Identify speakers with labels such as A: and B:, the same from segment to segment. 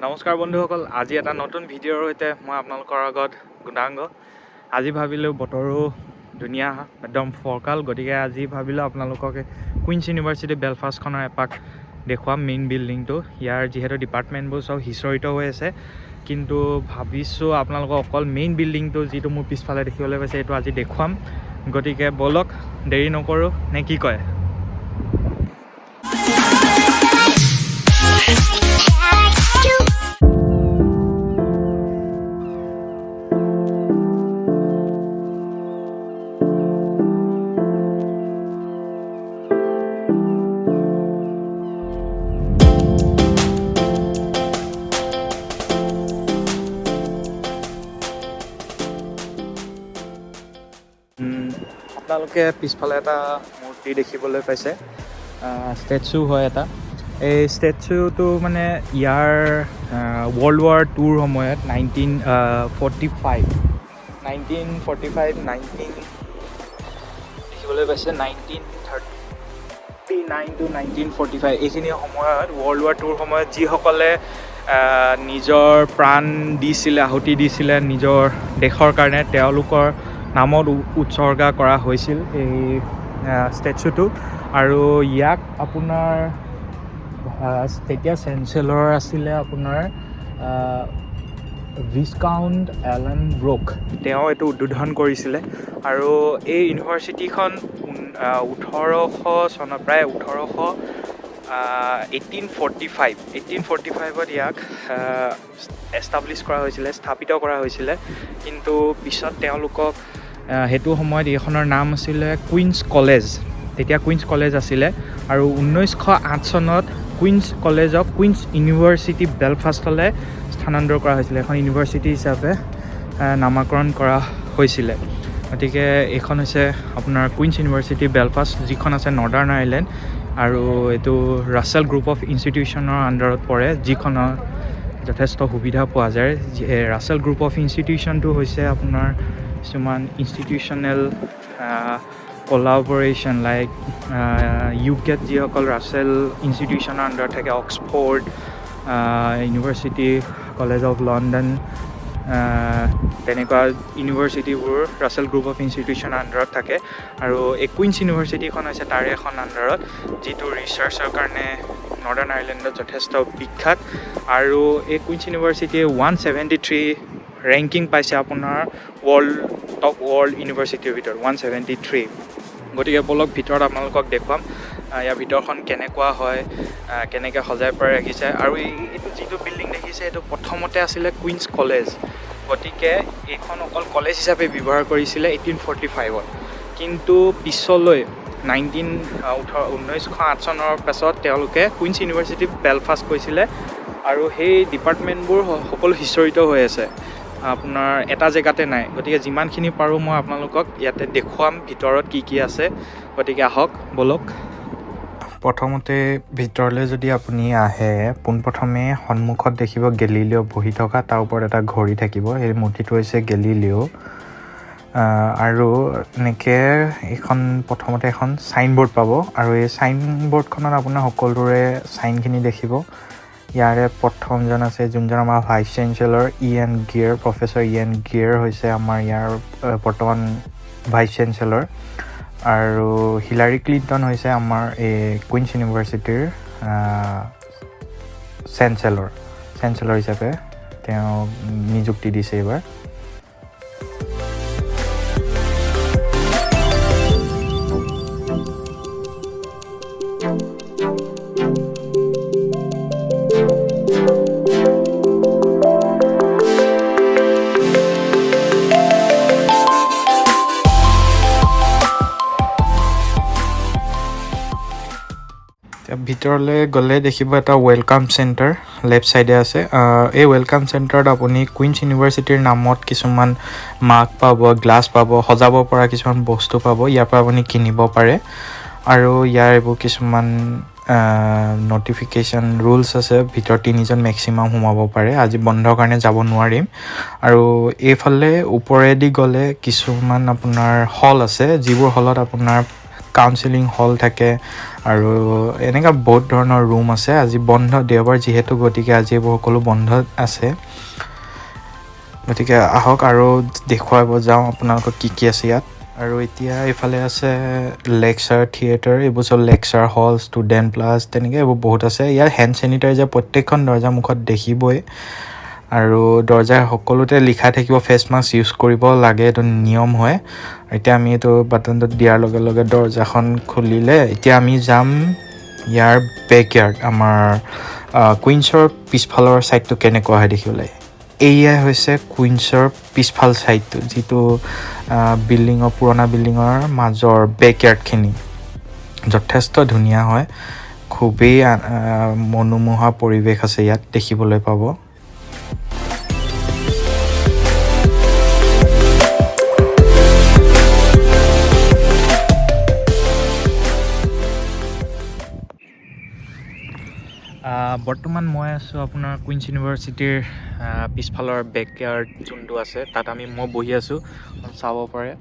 A: নমস্কাৰ বন্ধুসকল, আজি এটা নতুন ভিডিঅ'ৰ সৈতে মই আপোনালোকৰ আগত গুণাংগ। আজি ভাবিলোঁ বতৰো ধুনীয়া, একদম ফৰকাল, গতিকে আজি ভাবিলোঁ আপোনালোকক কুইন্স ইউনিভাৰ্চিটি বেলফাষ্টখনৰ এপাক দেখুৱাম মেইন বিল্ডিংটো। ইয়াৰ যিহেতু ডিপাৰ্টমেণ্টবোৰ চব সিঁচৰিত হৈ আছে, কিন্তু ভাবিছোঁ আপোনালোকক অকল মেইন বিল্ডিংটো যিটো মোৰ পিছফালে দেখিবলৈ পাইছে এইটো আজি দেখুৱাম। গতিকে ব'লক দেৰি নকৰোঁ, নে কি কয়? আপোনালোকে পিছফালে এটা মূৰ্তি দেখিবলৈ পাইছে, ষ্টেচু হয় এটা। এই ষ্টেচুটো মানে ইয়াৰ ৱৰ্ল্ড ৱাৰ টুৰ সময়ত 1945 দেখিবলৈ পাইছে। 1939 to 1945 এইখিনি সময়ত ৱৰ্ল্ড ৱাৰ টুৰ সময়ত যিসকলে নিজৰ প্ৰাণ দিছিলে, আহুতি দিছিলে নিজৰ দেশৰ কাৰণে, তেওঁলোকৰ নামত উৎসৰ্গা কৰা হৈছিল এই ষ্টেচুটো। আৰু ইয়াক আপোনাৰ তেতিয়া চেঞ্চেলৰ আছিলে আপোনাৰ ভিছকাউণ্ট এলান ব্ৰুক, তেওঁ এইটো উদ্বোধন কৰিছিলে। আৰু এই ইউনিভাৰ্চিটিখন 1800 চনত, প্ৰায় 1845ত ইয়াক এষ্টাব্লিছ কৰা হৈছিলে, স্থাপিত কৰা হৈছিলে। কিন্তু পিছত তেওঁলোকক সেইটো সময়ত এইখনৰ নাম আছিলে কুইন্স কলেজ, তেতিয়া কুইন্স কলেজ আছিলে। আৰু 1908 চনত কুইন্স কলেজক কুইন্স ইউনিভাৰ্চিটি বেলফাষ্টলৈ স্থানান্তৰ কৰা হৈছিলে, এখন ইউনিভাৰ্চিটি হিচাপে নামাকৰণ কৰা হৈছিলে। গতিকে এইখন হৈছে আপোনাৰ কুইন্স ইউনিভাৰ্চিটি বেলফাষ্ট, যিখন আছে নৰ্দাৰ্ণ আইলেণ্ড। আৰু এইটো ৰাছেল গ্ৰুপ অফ ইনষ্টিটিউশ্যনৰ আণ্ডাৰত পৰে, যিখনৰ যথেষ্ট সুবিধা পোৱা যায়। ৰাছেল গ্ৰুপ অফ ইনষ্টিটিউশ্যনটো হৈছে আপোনাৰ কিছুমান ইনষ্টিটিউশ্যনেল কলাবৰেশ্যন, লাইক ইউকেত যিসকল ৰাছেল ইনষ্টিটিউশ্যনৰ আণ্ডাৰত থাকে, Oxford university, college of London, তেনেকুৱা ইউনিভাৰ্চিটিবোৰ ৰাছেল গ্ৰুপ অফ ইনষ্টিটিউশ্যনৰ আণ্ডাৰত থাকে। আৰু এই কুইন্স ইউনিভাৰ্চিটিখন হৈছে তাৰে এখন আণ্ডাৰত, যিটো ৰিচাৰ্চৰ কাৰণে নৰ্দাৰ্ণ আইলেণ্ডত যথেষ্ট বিখ্যাত। আৰু এই কুইন্স ইউনিভাৰ্চিটিয়ে 173 ৰেংকিং পাইছে আপোনাৰ টপ ৱৰ্ল্ড ইউনিভাৰ্চিটিৰ ভিতৰত, 173। গতিকে বলক ভিতৰত আপোনালোকক দেখুৱাম ইয়াৰ ভিতৰখন কেনেকুৱা হয়, কেনেকৈ সজাই পৰাই ৰাখিছে। আৰু এইটো যিটো বিল্ডিং দেখিছে এইটো প্ৰথমতে আছিলে কুইন্স কলেজ, গতিকে এইখন অকল কলেজ হিচাপে ব্যৱহাৰ কৰিছিলে 1845ত। কিন্তু পিছলৈ 1908 চনৰ পাছত তেওঁলোকে কুইন্স ইউনিভাৰ্চিটি বেলফাষ্ট কৈছিলে। আৰু সেই ডিপাৰ্টমেণ্টবোৰ সকলো সিঁচৰিত হৈ আছে, আপোনাৰ এটা জেগাতে নাই। গতিকে যিমানখিনি পাৰোঁ মই আপোনালোকক ইয়াতে দেখুৱাম ভিতৰত কি কি আছে। গতিকে আহক বলক। প্ৰথমতে ভিতৰলৈ যদি আপুনি আহে, পোনপ্ৰথমে সন্মুখত দেখিব গেলিলিঅ' বহি থকা, তাৰ ওপৰত এটা ঘড়ী থাকিব। এই মূৰ্তিটো হৈছে গেলিলিঅ'। আৰু এনেকৈ এইখন প্ৰথমতে এখন চাইনব'ৰ্ড পাব, আৰু এই চাইনব'ৰ্ডখনত আপোনাৰ সকলোৰে চাইনখিনি দেখিব। ইয়াৰে প্ৰথমজন আছে যোনজন আমাৰ ভাইচ চেঞ্চেলৰ প্ৰফেচৰ ইএন গিয়েৰ হৈছে আমাৰ ইয়াৰ বৰ্তমান ভাইচ চেঞ্চেলৰ। আৰু হিলাৰী ক্লিণ্টন হৈছে আমাৰ এই কুইন্স ইউনিভাৰ্চিটিৰ চেঞ্চেলৰ হিচাপে তেওঁ নিযুক্তি দিছে এইবাৰ। ভিতৰলৈ গ'লে দেখিব এটা ৱেলকাম চেণ্টাৰ লেফ্ট ছাইডে আছে। এই ৱেলকাম চেণ্টাৰত আপুনি কুইন্স ইউনিভাৰ্চিটিৰ নামত কিছুমান মাগ পাব, গ্লাছ পাব, সজাব পৰা কিছুমান বস্তু পাব, ইয়াৰ পৰা আপুনি কিনিব পাৰে। আৰু ইয়াৰ এইবোৰ কিছুমান নটিফিকেশ্যন ৰুলছ আছে, ভিতৰত 3জন মেক্সিমাম সোমাব পাৰে। আজি বন্ধৰ কাৰণে যাব নোৱাৰিম। আৰু এইফালে ওপৰেদি গ'লে কিছুমান আপোনাৰ হল আছে, যিবোৰ হলত আপোনাৰ
B: কাউন্সেলিং হল থাকে আৰু এনেকুৱা বহুত ধৰণৰ ৰুম আছে আজি বন্ধ দেওবাৰ যিহেতু গতিকে আজি এইবোৰ সকলো বন্ধ আছে গতিকে আহক আৰু দেখুৱাব যাওঁ আপোনালোকক কি আছে ইয়াত আৰু এতিয়া এইফালে আছে লেকচাৰ থিয়েটাৰ এইবোৰ চব লেকচাৰ হল ষ্টুডেণ্ট প্লাছ তেনেকৈ এইবোৰ বহুত আছে ইয়াত হেণ্ড চেনিটাইজাৰ প্ৰত্যেকখন দৰ্জাৰ মুখত দেখিবই আৰু দৰ্জাৰ সকলোতে লিখা থাকিব ফেচ মাস্ক ইউজ কৰিব লাগে এইটো নিয়ম হয় এতিয়া আমি এইটো বাটনটো দিয়াৰ লগে লগে দৰ্জাখন খুলিলে এতিয়া আমি যাম ইয়াৰ বেকয়াৰ্ড আমাৰ কুইন্সৰ পিছফালৰ ছাইডটো কেনেকুৱা হয় দেখিবলৈ এয়াই হৈছে কুইন্সৰ পিছফাল ছাইডটো যিটো বিল্ডিঙৰ পুৰণা বিল্ডিঙৰ মাজৰ বেকয়াৰ্ডখিনি যথেষ্ট ধুনীয়া হয় খুবেই মনোমোহা পৰিৱেশ আছে ইয়াত দেখিবলৈ পাব বৰ্তমান মই আছোঁ আপোনাৰ কুইন্স ইউনিভাৰ্চিটিৰ পিছফালৰ বেকয়াৰ্ড যোনটো আছে তাত মই বহি আছোঁ চাব পাৰে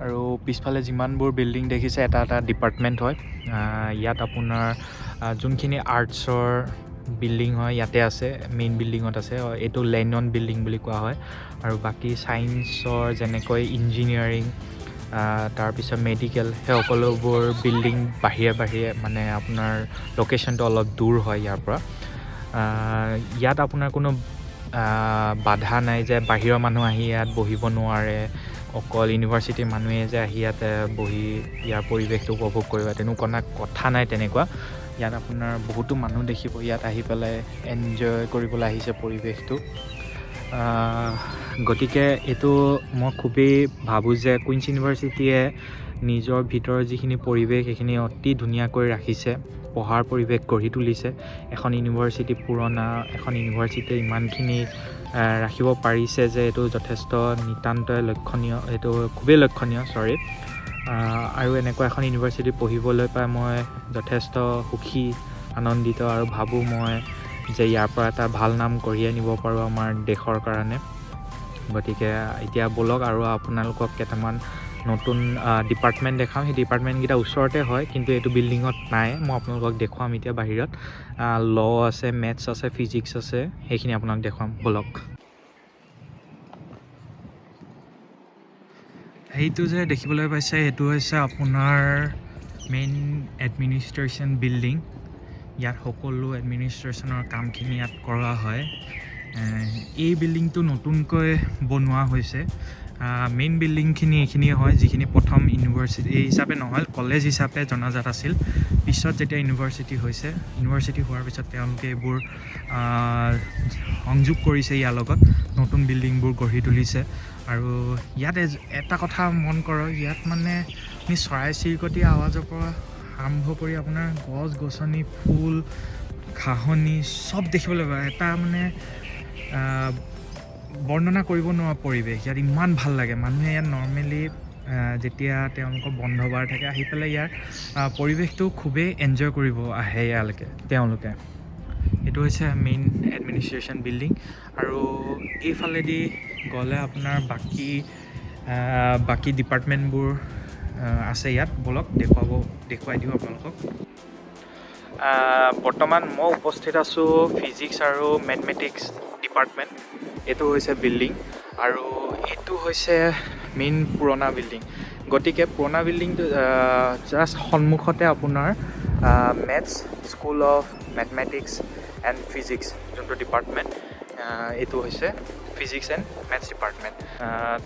B: আৰু পিছফালে যিমানবোৰ বিল্ডিং দেখিছে এটা এটা ডিপাৰ্টমেণ্ট হয় ইয়াত আপোনাৰ যোনখিনি আৰ্টছৰ বিল্ডিং হয় ইয়াতে আছে মেইন বিল্ডিঙত আছে এইটো লেনন বিল্ডিং বুলি কোৱা হয় আৰু বাকী ছায়েন্সৰ যেনেকৈ ইঞ্জিনিয়াৰিং তাৰপিছত মেডিকেল সেই সকলোবোৰ বিল্ডিং বাহিৰে মানে আপোনাৰ লোকেশ্যনটো অলপ দূৰ হয় ইয়াৰ পৰা ইয়াত আপোনাৰ কোনো বাধা নাই যে বাহিৰৰ মানুহ আহি ইয়াত বহিব নোৱাৰে অকল ইউনিভাৰ্চিটিৰ মানুহে যে আহি ইয়াতে বহি ইয়াৰ পৰিৱেশটো উপভোগ কৰিব তেনেকুৱা কথা নাই তেনেকুৱা ইয়াত আপোনাৰ বহুতো মানুহ দেখিব ইয়াত আহি পেলাই এনজয় কৰিবলৈ আহিছে পৰিৱেশটো গতিকে এইটো মই খুবেই ভাবোঁ যে কুইন্স ইউনিভাৰ্চিটিয়ে নিজৰ ভিতৰৰ যিখিনি পৰিৱেশ সেইখিনি অতি ধুনীয়াকৈ ৰাখিছে পঢ়াৰ পৰিৱেশ গঢ়ি তুলিছে এখন ইউনিভাৰ্চিটি পুৰণা এখন ইউনিভাৰ্চিটিয়ে ইমানখিনি ৰাখিব পাৰিছে যে এইটো যথেষ্ট নিতান্তই লক্ষণীয় এইটো খুবেই লক্ষণীয় আৰু এনেকুৱা এখন ইউনিভাৰ্চিটি পঢ়িবলৈ পাই মই যথেষ্ট সুখী আনন্দিত আৰু ভাবোঁ মই যে ইয়াৰ পৰা এটা ভাল নাম কঢ়িয়াই নিব পাৰোঁ আমাৰ দেশৰ কাৰণে গতিকে এতিয়া বলক আৰু আপোনালোকক কেইটামান নতুন ডিপাৰ্টমেণ্ট দেখাওঁ সেই ডিপাৰ্টমেণ্টকেইটা ওচৰতে হয় কিন্তু এইটো বিল্ডিঙত নাই মই আপোনালোকক দেখুৱাম এতিয়া বাহিৰত ল আছে মেথছ আছে ফিজিক্স আছে সেইখিনি আপোনাক দেখুৱাম বলক সেইটো যে দেখিবলৈ পাইছে সেইটো হৈছে আপোনাৰ মেইন এডমিনিষ্ট্ৰেশ্যন বিল্ডিং ইয়াত সকলো এডমিনিষ্ট্ৰেশ্যনৰ কামখিনি ইয়াত কৰা হয় এই বিল্ডিংটো নতুনকৈ বনোৱা হৈছে মেইন বিল্ডিংখিনি এইখিনিয়ে হয় যিখিনি প্ৰথম ইউনিভাৰ্চিটি হিচাপে নহয় কলেজ হিচাপে জনাজাত আছিল পিছত যেতিয়া ইউনিভাৰ্চিটি হৈছে ইউনিভাৰ্চিটি হোৱাৰ পিছত তেওঁলোকে এইবোৰ সংযোগ কৰিছে ইয়াৰ লগত নতুন বিল্ডিংবোৰ গঢ়ি তুলিছে আৰু ইয়াত এটা কথা মন কৰক ইয়াত মানে আমি চৰাই চিৰিকটি আৱাজৰ পৰা আৰম্ভ কৰি আপোনাৰ গছ গছনি ফুল ঘাঁহনি চব দেখিবলৈ পায় এটা মানে বৰ্ণনা কৰিব নোৱাৰা পৰিৱেশ ইয়াত ইমান ভাল লাগে মানুহে ইয়াত নৰ্মেলি যেতিয়া তেওঁলোকৰ বন্ধ বাৰ থাকে আহি পেলাই ইয়াৰ পৰিৱেশটো খুবেই এনজয় কৰিব আহে ইয়ালৈকে তেওঁলোকে এইটো হৈছে মেইন এডমিনিষ্ট্ৰেশ্যন বিল্ডিং আৰু এইফালেদি গ'লে আপোনাৰ বাকী ডিপাৰ্টমেণ্টবোৰ আছে ইয়াত বলক দেখুৱাই দিওঁ আপোনালোকক বৰ্তমান মই উপস্থিত আছোঁ ফিজিক্স আৰু মেথমেটিক্স ডিপাৰ্টমেণ্ট এইটো হৈছে বিল্ডিং আৰু এইটো হৈছে মেইন পুৰণা বিল্ডিং গতিকে পুৰণা বিল্ডিংটো জাষ্ট সন্মুখতে আপোনাৰ maths school of mathematics and physics যোনটো ডিপাৰ্টমেণ্ট এইটো হৈছে ফিজিক্স এণ্ড মেথছ ডিপাৰ্টমেণ্ট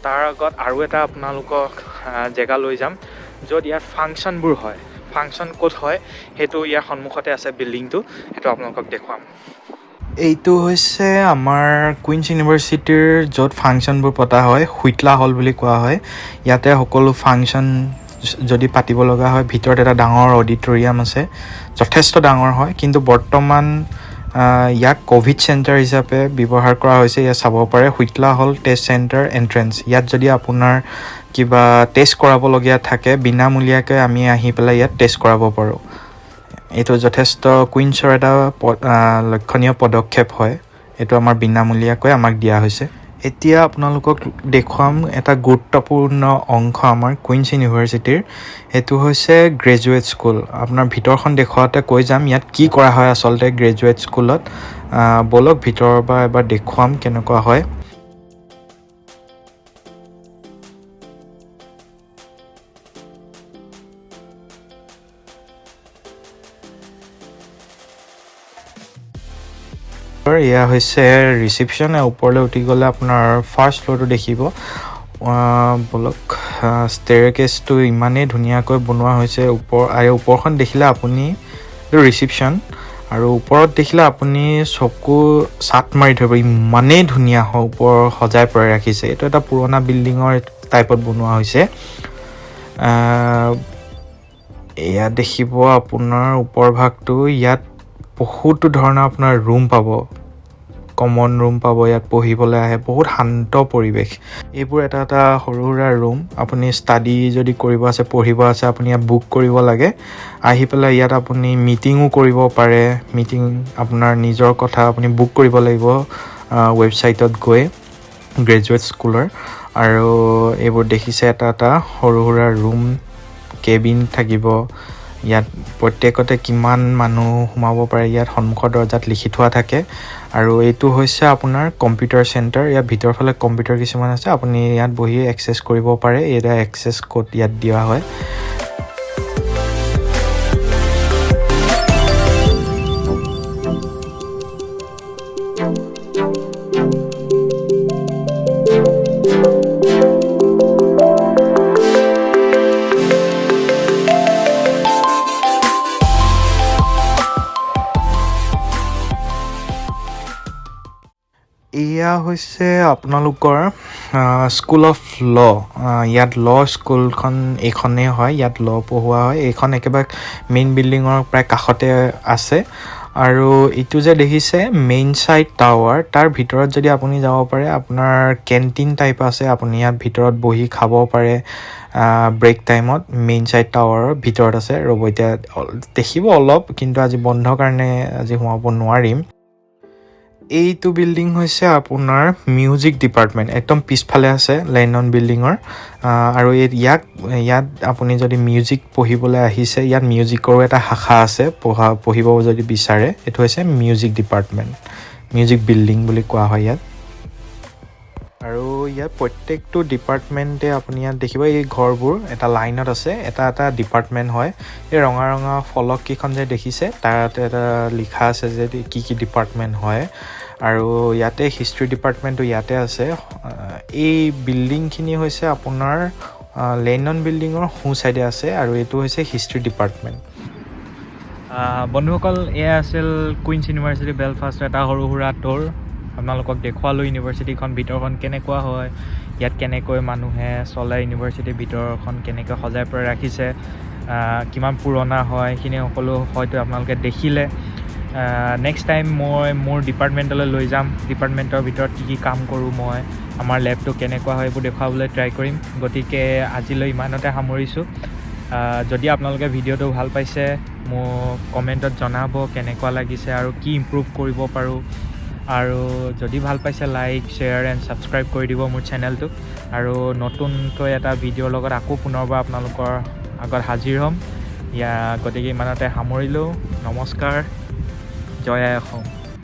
B: তাৰ আগত আৰু এটা আপোনালোকক জেগা লৈ যাম য'ত ইয়াত ফাংচনবোৰ হয় ফাংচন ক'ত হয় সেইটো ইয়াৰ সন্মুখতে আছে বিল্ডিংটো সেইটো আপোনালোকক দেখুৱাম এইটো হৈছে আমাৰ কুইন্স ইউনিভাৰ্চিটিৰ য'ত ফাংচনবোৰ পতা হয় হুইটলা হল বুলি কোৱা হয় ইয়াতে সকলো ফাংচন যদি পাতিব লগা হয় ভিতৰত এটা ডাঙৰ অডিটৰিয়াম আছে যথেষ্ট ডাঙৰ হয় কিন্তু বৰ্তমান ইয়াক কোভিড চেণ্টাৰ হিচাপে ব্যৱহাৰ কৰা হৈছে ইয়াত চাব পাৰে হুইটলা হল টেষ্ট চেণ্টাৰ এণ্ট্ৰেঞ্চ ইয়াত যদি আপোনাৰ কিবা টেষ্ট কৰাবলগীয়া থাকে বিনামূলীয়াকৈ আমি আহি পেলাই ইয়াত টেষ্ট কৰাব পাৰোঁ এইটো যথেষ্ট কুইন্সৰ এটা লক্ষণীয় পদক্ষেপ হয় এইটো আমাৰ বিনামূলীয়াকৈ আমাক দিয়া হৈছে এতিয়া আপোনালোকক দেখুৱাম এটা গুৰুত্বপূৰ্ণ অংশ আমাৰ কুইন্স ইউনিভাৰ্চিটিৰ এইটো হৈছে গ্ৰেজুৱেট স্কুল আপোনাৰ ভিতৰখন দেখুৱাওঁতে কৈ যাম ইয়াত কি কৰা হয় আচলতে গ্ৰেজুৱেট স্কুলত বলক ভিতৰৰ পৰা এবাৰ দেখুৱাম কেনেকুৱা হয় এয়া হৈছে ৰিসেপশন ওপৰলৈ উঠি গ'লে আপোনাৰ ফাৰ্ষ্ট ফ্ল'ৰটো দেখিব বলক ষ্টেয়াৰকেছটো ইমানেই ধুনীয়াকৈ বনোৱা হৈছে ওপৰখন দেখিলে আপুনি ৰিসেপশন আৰু ওপৰত দেখিলে আপুনি চকু চাট মাৰি ধৰিব ইমানেই ধুনীয়া হয় ওপৰ সজাই পৰাই ৰাখিছে এইটো এটা পুৰণা বিল্ডিঙৰ টাইপত বনোৱা হৈছে এয়া দেখিব আপোনাৰ ওপৰ ভাগটো ইয়াত বহুতো ধৰণৰ আপোনাৰ ৰুম পাব কমন ৰুম পাব ইয়াত পঢ়িবলৈ আহে বহুত শান্ত পৰিৱেশ এইবোৰ এটা এটা সৰু সুৰা ৰুম আপুনি ষ্টাডি যদি কৰিব আছে পঢ়িব আছে আপুনি ইয়াত বুক কৰিব লাগে আহি পেলাই ইয়াত আপুনি মিটিঙো কৰিব পাৰে মিটিং আপোনাৰ নিজৰ কথা আপুনি বুক কৰিব লাগিব ৱেবছাইটত গৈ গ্ৰেজুৱেট স্কুলৰ আৰু এইবোৰ দেখিছে এটা এটা সৰু সুৰা ৰুম কেবিন থাকিব ইয়াত প্ৰত্যেকতে কিমান মানুহ সোমাব পাৰে ইয়াত সন্মুখৰ দৰজাত লিখি থোৱা থাকে আৰু এইটো হৈছে আপোনাৰ কম্পিউটাৰ চেণ্টাৰ ইয়াত ভিতৰৰ ফালে কম্পিউটাৰ কিছুমান আছে আপুনি ইয়াত বহি এক্সেছ কৰিব পাৰে এটা এক্সেছ কোড ইয়াত দিয়া হয় এয়া হৈছে আপোনালোকৰ স্কুল অফ ল ইয়াত ল স্কুলখন এইখনেই হয় ইয়াত ল পঢ়োৱা হয় এইখন একেবাৰে মেইন বিল্ডিঙৰ প্ৰায় কাষতে আছে আৰু এইটো যে দেখিছে মেইন সাইড টাৱাৰ তাৰ ভিতৰত যদি আপুনি যাব পাৰে আপোনাৰ কেণ্টিন টাইপ আছে আপুনি ইয়াত ভিতৰত বহি খাব পাৰে ব্ৰেক টাইমত মেইন সাইড টাৱাৰৰ ভিতৰত আছে ৰ'ব এতিয়া দেখিব অলপ কিন্তু আজি বন্ধ কাৰণে আজি সোমাব নোৱাৰিম এইটো বিল্ডিং হৈছে আপোনাৰ মিউজিক ডিপাৰ্টমেণ্ট একদম পিছফালে আছে লেণ্ডন বিল্ডিঙৰ আৰু ইয়াত আপুনি যদি মিউজিক পঢ়িবলৈ আহিছে ইয়াত মিউজিকৰো এটা শাখা আছে পঢ়িব যদি বিচাৰে এইটো হৈছে মিউজিক ডিপাৰ্টমেণ্ট মিউজিক বিল্ডিং বুলি কোৱা হয় ইয়াত আৰু ইয়াত প্ৰত্যেকটো ডিপাৰ্টমেণ্টে আপুনি ইয়াত দেখিব এই ঘৰবোৰ এটা লাইনত আছে এটা এটা ডিপাৰ্টমেণ্ট হয় এই ৰঙা ৰঙা ফলক কেইখন যে দেখিছে তাত এটা লিখা আছে যে কি কি ডিপাৰ্টমেণ্ট হয় আৰু ইয়াতে হিষ্ট্ৰী ডিপাৰ্টমেণ্টটো ইয়াতে আছে এই বিল্ডিংখিনি হৈছে আপোনাৰ লেণ্ডন বিল্ডিঙৰ সোঁ চাইডে আছে আৰু এইটো হৈছে হিষ্ট্ৰী ডিপাৰ্টমেণ্ট বন্ধুসকল এয়া আছিল কুইন্স ইউনিভাৰ্চিটি বেলফাষ্ট এটা সৰু সুৰা টুৰ আপোনালোকক দেখুৱালোঁ ইউনিভাৰ্চিটিখন ভিতৰখন কেনেকুৱা হয় ইয়াত কেনেকৈ মানুহে চলে ইউনিভাৰ্চিটিৰ ভিতৰখন কেনেকৈ সজাই পৰাই ৰাখিছে কিমান পুৰণা হয় সেইখিনি সকলো হয়তো আপোনালোকে দেখিলে নেক্সট টাইম মই মোৰ ডিপাৰ্টমেণ্টলৈ লৈ যাম ডিপাৰ্টমেণ্টৰ ভিতৰত কি কি কাম কৰোঁ মই আমাৰ লেবটো কেনেকুৱা হয় এইবোৰ দেখুৱাবলৈ ট্ৰাই কৰিম গতিকে আজিলৈ ইমানতে সামৰিছোঁ যদি আপোনালোকে ভিডিঅ'টো ভাল পাইছে মোক কমেণ্টত জনাব কেনেকুৱা লাগিছে আৰু কি ইম্প্ৰুভ কৰিব পাৰোঁ আৰু যদি ভাল পাইছে লাইক শ্বেয়াৰ এণ্ড ছাবস্ক্ৰাইব কৰি দিব মোৰ চেনেলটোক আৰু নতুনকৈ এটা ভিডিঅ'ৰ লগত আকৌ পুনৰবাৰ আপোনালোকৰ আগত হাজিৰ হ'ম গতিকে ইমানতে সামৰিলোঁ নমস্কাৰ জয় আই অসম